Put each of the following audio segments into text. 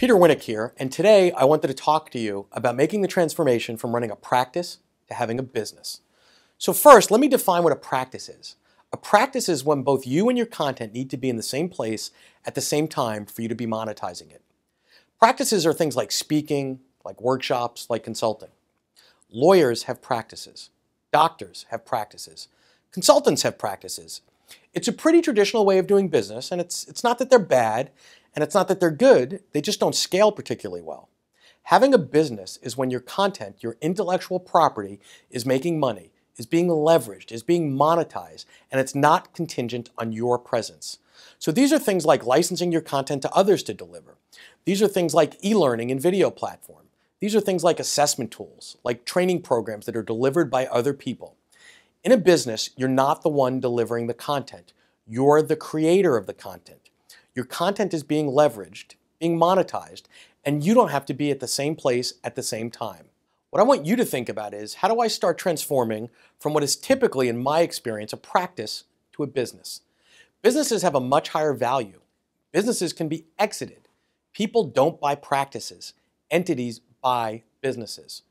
Peter Winnick here, and today I wanted to talk to you about making the transformation from running a practice to having a business. So first, let me define what a practice is. A practice is when both you and your content need to be in the same place at the same time for you to be monetizing it. Practices are things like speaking, like workshops, like consulting. Lawyers have practices. Doctors have practices. Consultants have practices. It's a pretty traditional way of doing business, and it's not that they're bad, and it's not that they're good, they just don't scale particularly well. Having a business is when your content, your intellectual property, is making money, is being leveraged, is being monetized, and it's not contingent on your presence. So these are things like licensing your content to others to deliver. These are things like e-learning and video platform. These are things like assessment tools, like training programs that are delivered by other people. In a business, you're not the one delivering the content. You're the creator of the content. Your content is being leveraged, being monetized, and you don't have to be at the same place at the same time. What I want you to think about is, how do I start transforming from what is typically, in my experience, a practice to a business? Businesses have a much higher value. Businesses can be exited. People don't buy practices. Entities buy businesses.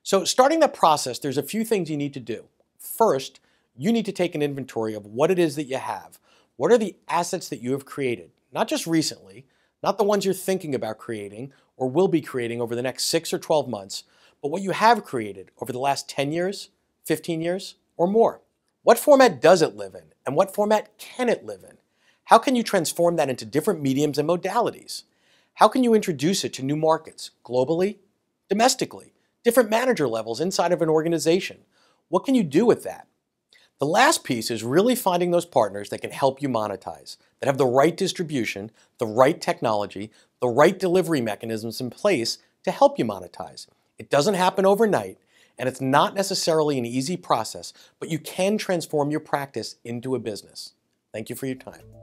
So starting that process, there's a few things you need to do. First, you need to take an inventory of what it is that you have. What are the assets that you have created? Not just recently, not the ones you're thinking about creating or will be creating over the next 6 or 12 months, but what you have created over the last 10 years, 15 years, or more. What format does it live in, and what format can it live in? How can you transform that into different mediums and modalities? How can you introduce it to new markets, globally, domestically, different manager levels inside of an organization? What can you do with that? The last piece is really finding those partners that can help you monetize, that have the right distribution, the right technology, the right delivery mechanisms in place to help you monetize. It doesn't happen overnight, and it's not necessarily an easy process, but you can transform your practice into a business. Thank you for your time.